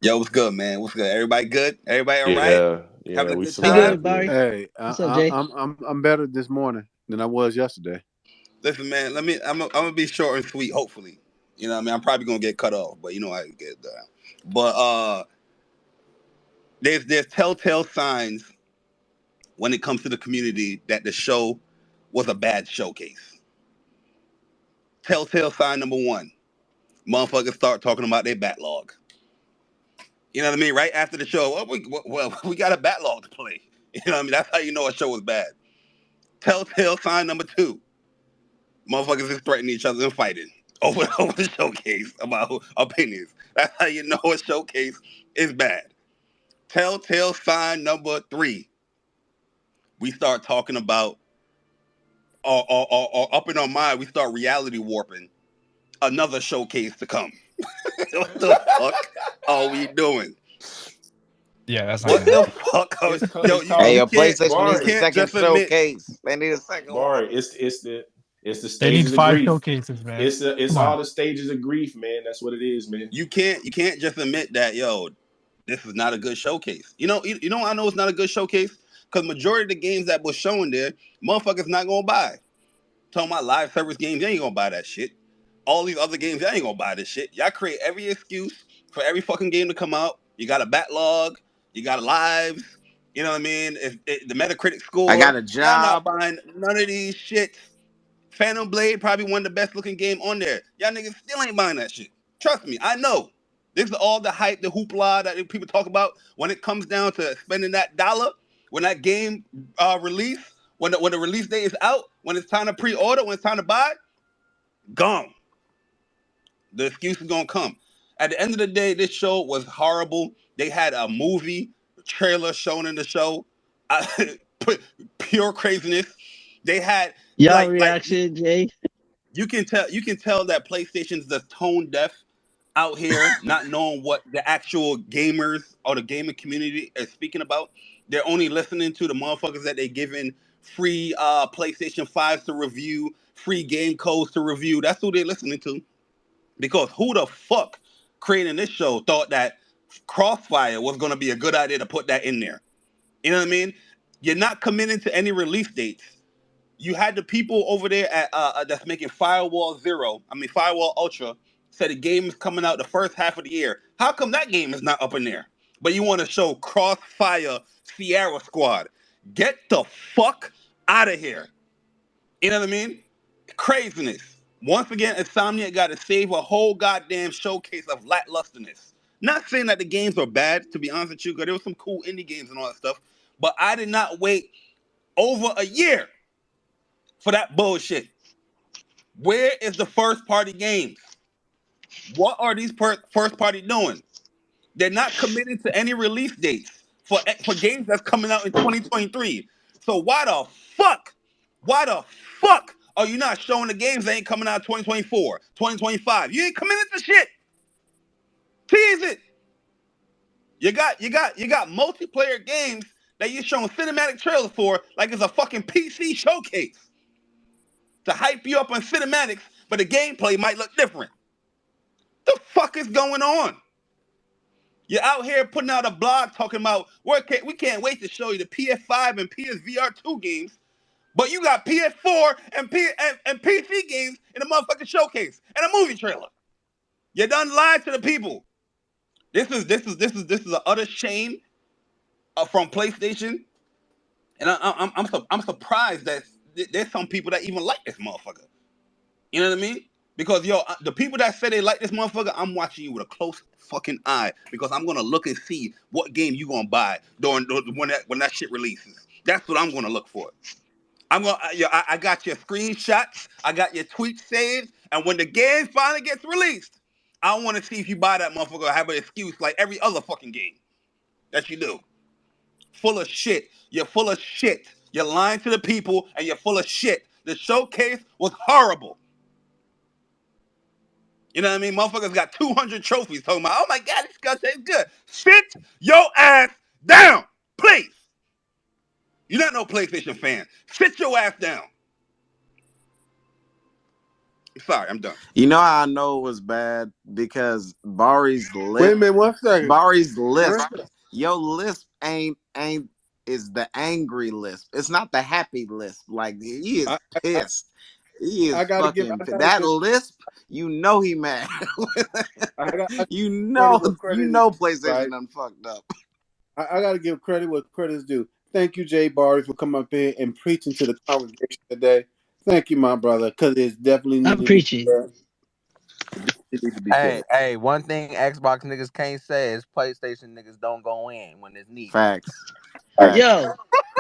Yo, what's good, man? What's good? Everybody good? Everybody all right? Yeah, Having a we good We time? good, survived here. Barry. Hey, What's up, Jay? I'm better this morning than I was yesterday. Listen, man. I'm gonna be short and sweet. Hopefully, you know what I mean. I'm probably gonna get cut off, but you know I get that. But there's telltale signs when it comes to the community that the show was a bad showcase. Telltale sign number one: motherfuckers start talking about their backlog. You know what I mean? Right after the show, we got a backlog to play. You know what I mean? That's how you know a show was bad. Telltale sign number two: motherfuckers is threatening each other and fighting over the showcase about opinions. That's how you know a showcase is bad. Telltale sign number three: we start talking about, or up in our mind, we start reality warping another showcase to come. What the fuck are we doing? Yeah, that's not What gonna the happen. fuck? Yo, It's you, called Hey, you yo, can't PlayStation needs you a Barry. can't second just admit showcase. They need a second one. Barry, it's the They need stages of five grief. showcases, man. It's Come all on. the stages of grief, man. That's what it is, man. you can't just admit that, yo, this is not a good showcase. You know I know it's not a good showcase because majority of the games that was showing there, motherfuckers not gonna buy. Talking about live service games, you ain't gonna buy that shit. All these other games, you ain't gonna buy this shit. Y'all create every excuse for every fucking game to come out. You got a backlog, you got lives, you know what I mean? The Metacritic I score, got a y'all not job. buying none of these shit. Phantom Blade, probably one of the best looking game on there. Y'all niggas still ain't buying that shit. Trust me, I know. This is all the hype, the hoopla that people talk about when it comes down to spending that dollar, when that game release, when the release date is out, when it's time to pre-order, when it's time to buy, gone. The excuse is gonna come. At the end of the day, this show was horrible. They had a movie trailer shown in the show. Pure craziness. They had Y'all like reaction, Jay? you can tell that PlayStation's just tone deaf out here, not knowing what the actual gamers or the gaming community is speaking about. They're only listening to the motherfuckers that they giving free PlayStation 5s to review, free game codes to review. That's who they're listening to. Because who the fuck creating this show thought that Crossfire was gonna be a good idea to put that in there? You know what I mean? You're not committing to any release dates. You had the people over there at that's making Firewall Zero, I mean Firewall Ultra, said the game is coming out the first half of the year. How come that game is not up in there? But you want to show Crossfire Sierra Squad? Get the fuck out of here. You know what I mean? Craziness. Once again, Insomniac got to save a whole goddamn showcase of latlusternness. Not saying that the games are bad, to be honest with you, because there was some cool indie games and all that stuff. But I did not wait over a year for that bullshit. Where is the first party games? What are these first party doing? They're not committed to any release dates for games that's coming out in 2023. So why the fuck are you not showing the games that ain't coming out 2024, 2025? You ain't committed to shit. Tease it. You got multiplayer games that you're showing cinematic trailers for like it's a fucking PC showcase to hype you up on cinematics, but the gameplay might look different. The fuck is going on? You're out here putting out a blog talking about we can't wait to show you the PS5 and PSVR 2 games, but you got PS4 and PC games in a motherfucking showcase and a movie trailer. You done lied to the people. This is an utter shame from PlayStation, and I'm surprised that there's some people that even like this motherfucker. You know what I mean? Because yo, the people that say they like this motherfucker, I'm watching you with a close fucking eye because I'm gonna look and see what game you gonna buy during when that shit releases. That's what I'm gonna look for. I got your screenshots, I got your tweets saved, and when the game finally gets released, I want to see if you buy that motherfucker or have an excuse like every other fucking game that you do. Full of shit. You're full of shit. You're lying to the people, and you're full of shit. The showcase was horrible. You know what I mean? Motherfuckers got 200 trophies talking about, oh my God, this guy tastes good. Sit your ass down, please. You're not no PlayStation fan. Sit your ass down. Sorry, I'm done. You know how I know it was bad? Because Bari's Wait a lip, minute, 1 second. Bari's lisp, your lisp ain't is the angry lisp. It's not the happy lisp. Like he is I, I, pissed. He is I gotta give. fucking pissed. That lisp. You know he mad. I you credit know what you credit is know due, right? PlayStation done fucked up. I gotta give credit what credit is due. Thank you, Jay Barry, for coming up here and preaching to the congregation today. Thank you, my brother, because it's definitely I'm needed to be preaching. said. It definitely needs to be said. Hey, one thing Xbox niggas can't say is PlayStation niggas don't go in when it's needed. Facts. Facts. Yo,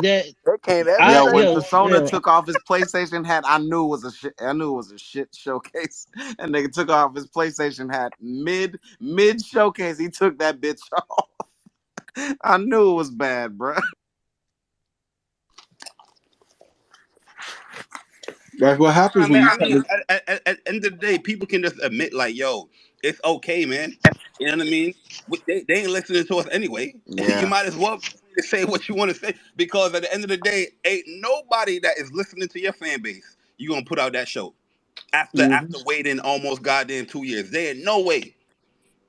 that They can't ever Yo, say when yo that. Persona yo. took off his PlayStation hat, I knew it was a shit. I knew it was a shit showcase. And nigga took off his PlayStation hat mid showcase. He took that bitch off. I knew it was bad, bro. That's what happens when Man, you I mean, come. at the end of the day, people can just admit, like, yo, it's okay, man. You know what I mean? They ain't listening to us anyway. You Yeah. might as well say what you want to say, because at the end of the day, ain't nobody that is listening to your fan base you gonna put out that show after waiting almost goddamn 2 years. There ain't no way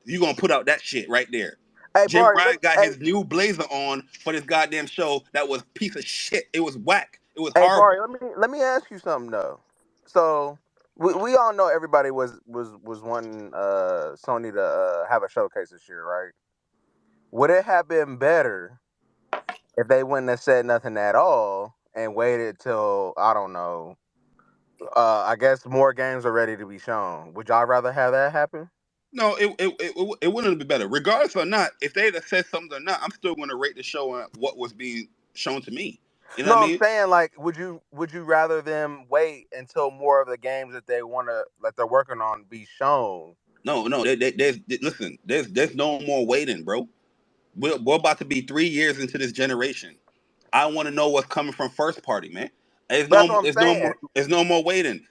you gonna put out that shit right there. Hey, Jim Barry, Ryan got his new blazer on for this goddamn show that was piece of shit. It was whack. It was horrible. let me ask you something though. So we all know everybody was wanting Sony to have a showcase this year, right? Would it have been better if they wouldn't have said nothing at all and waited till, I don't know, I guess more games are ready to be shown? Would y'all rather have that happen? No, it wouldn't be better. Regardless or not, if they had said something or not, I'm still going to rate the show on what was being shown to me. You know what I No, I'm mean? saying, like, would you rather them wait until more of the games that they want to, that they're working on, be shown? No. Listen, there's no more waiting, bro. We're about to be 3 years into this generation. I want to know what's coming from first party, man. But that's what I'm saying. There's no more waiting.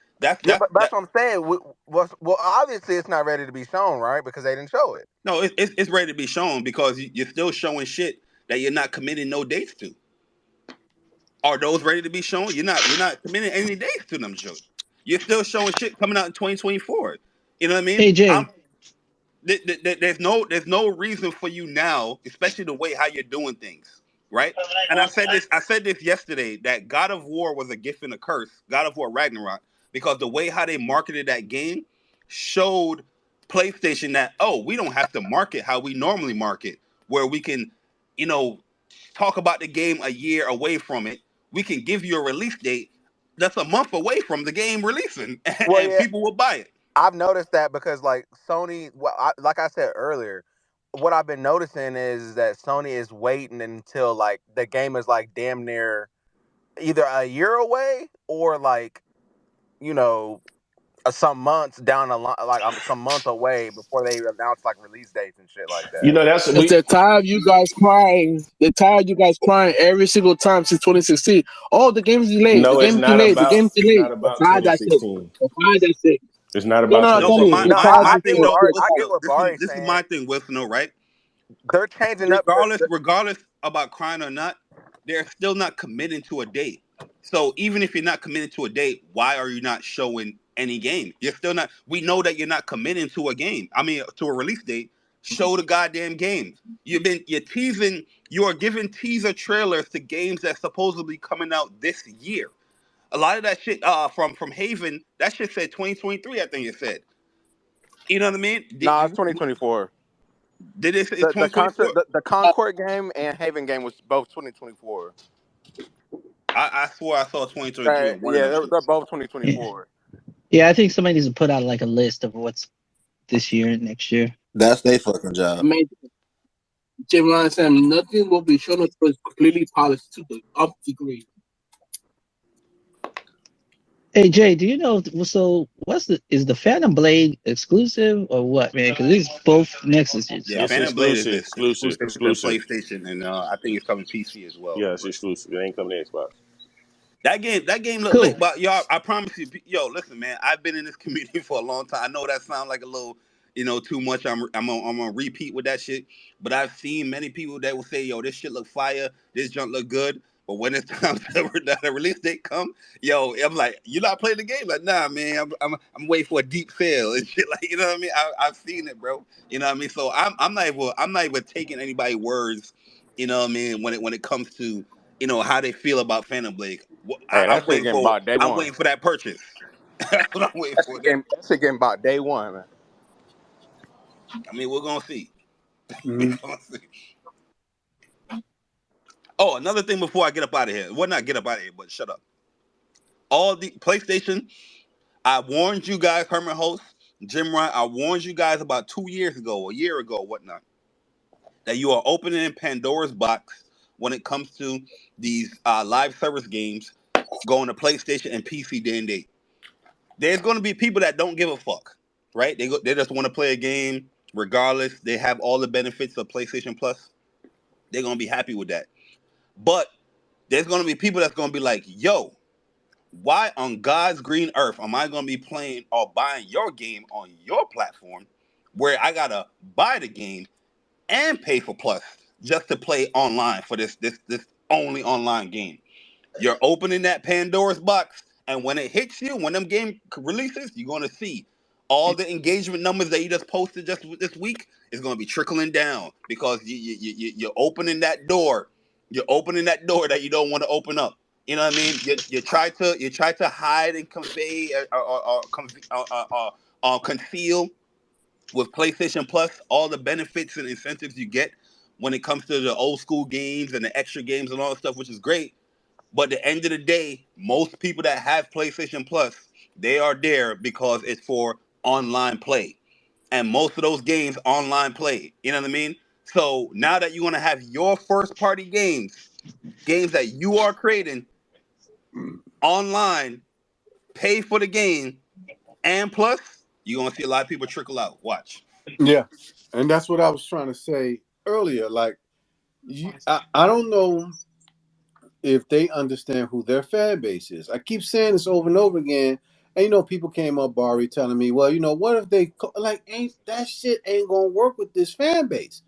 Yeah, but that's That. what I'm saying. Well, obviously it's not ready to be shown, right? Because they didn't show it. No, it's ready to be shown, because you're still showing shit that you're not committing no dates to. Are those ready to be shown? You're not committing any dates to them shows. You're still showing shit coming out in 2024. You know what I mean? Hey Jay. There's no reason for you now, especially the way how you're doing things, right? And I said this yesterday, that God of War was a gift and a curse, God of War Ragnarok, because the way how they marketed that game showed PlayStation that, oh, we don't have to market how we normally market, where we can, you know, talk about the game a year away from it. We can give you a release date that's a month away from the game releasing, Well, and yeah, people will buy it. I've noticed that because, like, Sony. Well, like I said earlier, what I've been noticing is that Sony is waiting until, like, the game is like damn near either a year away or, like, you know, some months down the line, like, some month away before they announce like release dates and shit like You that. know, that's Because we. they're tired of you guys crying. They're tired of you guys crying every single time since 2016. Oh, the game's delayed. The No, it's game's not delayed. The about. game's It's delayed. not They're about tired of that shit. 2016. They're tired of that shit. It's not No, about no, no, No, but Tony. my They're2016. my, tired of my I this get thing shit. what though, Barry. I listen get though, what Barry's this is saying. my thing, listen though, right? They're changing up Regardless about crying or not, they're still not committing to a date. So even if you're not committed to a date, why are you not showing any game? You're still not. We know that you're not committing to a game. I mean, to a release date. Show the goddamn games. You're teasing. You are giving teaser trailers to games that's supposedly coming out this year. A lot of that shit from Haven, that shit said 2023. I think it said. You know what I mean? Nah, it's 2024. Did it say The the 2024? concert, the Concord game and Haven game was both 2024. I swore I saw 2023 on one of Yeah, them they're shits. both Yeah. 2024. Yeah, I think somebody needs to put out like a list of what's this year and next year. That's their fucking job. Man, Jim Ryan said nothing will be shown until it's completely polished to the up degree. Hey Jay, do you know? So is the Phantom Blade exclusive or what, man? Because it's both Nexuses. Yeah, It's Phantom Blade is exclusive. exclusive to PlayStation, and I think it's coming PC as well. Yeah, it's exclusive. It ain't coming to Xbox. That game look Cool. lit, but y'all, I promise you, yo, listen, man, I've been in this community for a long time. I know that sounds like a little, too much. I'm gonna repeat with that shit, but I've seen many people that will say, yo, this shit look fire, this junk look good. But when it's time to the release date come, yo, I'm like, you not playing the game? Like, nah, man, I'm waiting for a deep sale and shit. Like, you know what I mean? I've seen it, bro. You know what I mean? So I'm not even taking anybody's words. You know what I mean? When it comes to how they feel about Phantom Blade, Hey, that shit getting bought day I'm one. waiting for that purchase. That's what I'm waiting for. That shit getting bought day one, man. I mean, we're gonna see. We're Mhm. gonna see. Oh, another thing before I get up out of here. Well, not get up out of here, but shut up. All the PlayStation, I warned you guys, Herman Host, Jim Ryan, I warned you guys about 2 years ago, a year ago, whatnot, that you are opening Pandora's box when it comes to these live service games going to PlayStation and PC day and date. There's going to be people that don't give a fuck, right? They just want to play a game regardless. They have all the benefits of PlayStation Plus. They're going to be happy with that. But there's going to be people that's going to be like, yo, why on God's green earth am I going to be playing or buying your game on your platform where I got to buy the game and pay for Plus just to play online for this only online game? You're opening that Pandora's box, and when it hits you, when them game releases, you're gonna see all the engagement numbers that you just posted just this week is gonna be trickling down because you're opening that door. You're opening that door that you don't want to open up. You know what I mean? You try to hide and convey or conceal with PlayStation Plus all the benefits and incentives you get when it comes to the old school games and the extra games and all that stuff, which is great. But at the end of the day, most people that have PlayStation Plus, they are there because it's for online play. And most of those games online play. You know what I mean? So now that you're gonna have your first party games that you are creating online, pay for the game, and plus, you're gonna see a lot of people trickle out. Watch. Yeah, and that's what I was trying to say earlier. Like, I don't know if they understand who their fan base is. I keep saying this over and over again. And people came up, Bari, telling me, well, what if they like ain't that shit ain't gonna work with this fan base?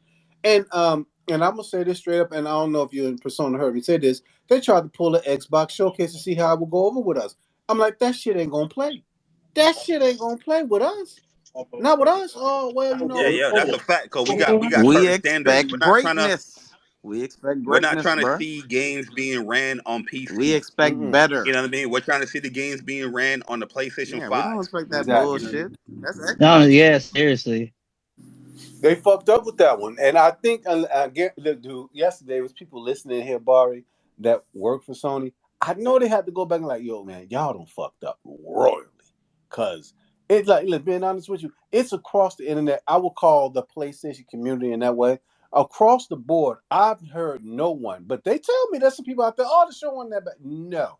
And I'm gonna say this straight up, and I don't know if you in Persona heard me say this. They tried to pull an Xbox showcase to see how it would go over with us. I'm like, that shit ain't gonna play. That shit ain't gonna play with us. Not with us. Oh well, Yeah, yeah, that's a fact. Cause we got We certain standards. expect greatness. We expect We're not greatness, trying to bruh. see games being ran on We PC. expect Mm-mm. You better. know what I mean? We're trying to see the games being ran on the PlayStation Yeah, we don't 5. expect that Exactly. bullshit. That's No, Xbox yeah, shit. seriously. They fucked up with that one, and I think look, dude. Yesterday was people listening here, Bari, that work for Sony. I know they had to go back and like, yo, man, y'all don't fucked up royally, cause it's like, look, being honest with you, it's across the internet. I would call the PlayStation community in that way. Across the board, I've heard no one, but they tell me there's some people out there. Oh, the show wasn't that bad. No,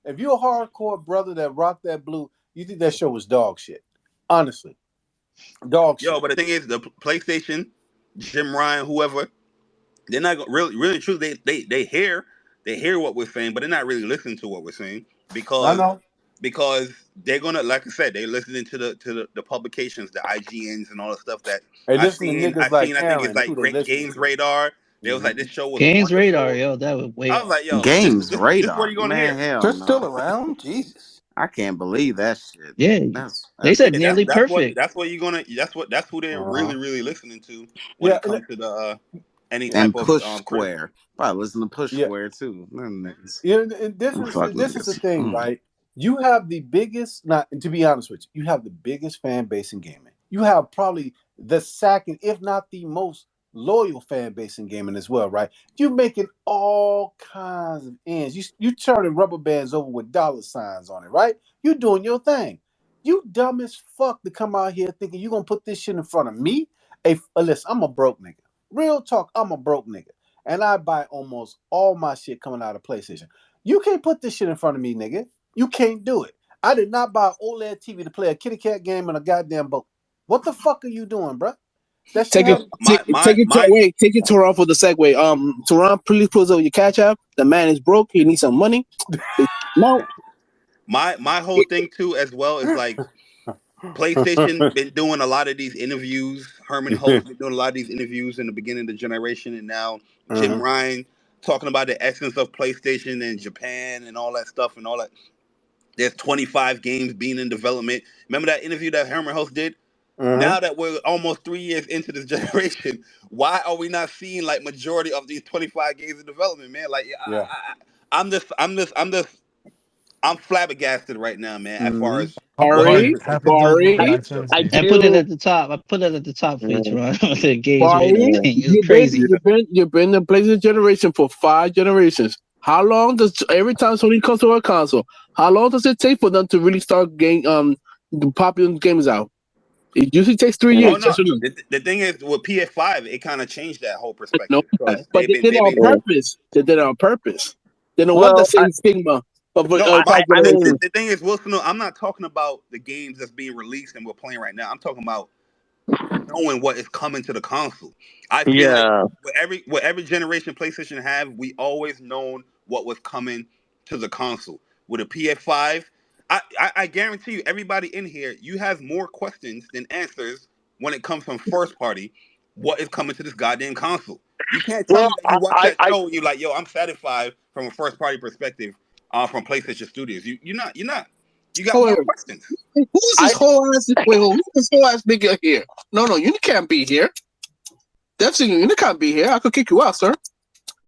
if you're a hardcore brother that rocked that blue, you think that show was dog shit. Honestly, dog Yo, shit. but the thing is, the PlayStation, Jim Ryan, whoever, they're not gonna really true. They hear what we're saying, but they're not really listening to what we're saying I because know. because they're gonna, like I said, they're listening to the publications, the IGNs, and all the stuff that Hey, I've listen to seen. niggas I've like seen. I think it's Aaron, who like they Great listening Games to. Radar. They was Hmm like, this show was Games Radar, wonderful. yo, that was way I was off. like, yo, Games this what radar, you're gonna man, hear. hell They're no. still around. Jesus. I can't believe that shit. Yeah, they That's said Yeah, nearly perfect. that's what you're gonna. That's who they're Uh-huh. really listening to when Yeah, it comes to the any type and of Push criticism. Square. Probably listen to Push yeah. Square too. Them niggas. And Them fuck this is the niggas. thing, Mm. right? You have the biggest, not to be honest with you, you have the biggest fan base in gaming. You have probably the second, if not the most loyal fan base in gaming as well, right? You making all kinds of ends. You turning rubber bands over with dollar signs on it, right? You doing your thing. You dumb as fuck to come out here thinking you gonna put this shit in front of me. Hey, listen, I'm a broke nigga. Real talk, I'm a broke nigga. And I buy almost all my shit coming out of PlayStation. You can't put this shit in front of me, nigga. You can't do it. I did not buy OLED TV to play a kitty cat game in a goddamn boat. What the fuck are you doing, bruh? That shit Take it, Well, had take, take it to wait. Take it to Ron for the segue. Teron, please put over your catch up. The man is broke. He needs some money. No, my whole thing too as well is like PlayStation been doing a lot of these interviews. Herman Host been doing a lot of these interviews in the beginning of the generation, and now Jim uh-huh. Ryan. talking about the essence of PlayStation and Japan and all that stuff and all that. There's 25 games being in development. Remember that interview that Herman Host did? Now that we're almost 3 years into this generation, why are we not seeing like majority of these 25 games in development, man? Like, Yeah. I'm flabbergasted right now, man. As far as what Ari, Happy Bari, double the back games to are. the I I stage. put it do. at the top. I put it at the top for you, Toronto. The games rating Bari, thing is crazy. you've been the PlayStation generation for 5 generations. How long does every time Sony comes to a console? How long does it take for them to really start getting the popular games out? It usually takes 3 Oh years. no, Yes or no? the thing is with PS5, it kind of changed that whole I know perspective that, because but they did it they've on been. purpose. They did it on purpose. They don't want the Well, same stigma of No, past I mean, generations. the thing is, Wilson. No, I'm not talking about the games that's being released and we're playing right now. I'm talking about knowing what is coming to the console. I feel like yeah. with every generation PlayStation have, we always known what was coming to the console. With a PS5, I guarantee you, everybody in here, you have more questions than answers when it comes from first party. What is coming to this goddamn console? You can't tell Well, me that you watch that show and you're like, yo, I'm satisfied from a first party perspective from PlayStation Studios. You're not. You got Oh, more questions. who's I this whole ass? Wait, who's this whole ass nigga here? No, you can't be here. Definitely, you can't be here. I could kick you out, sir.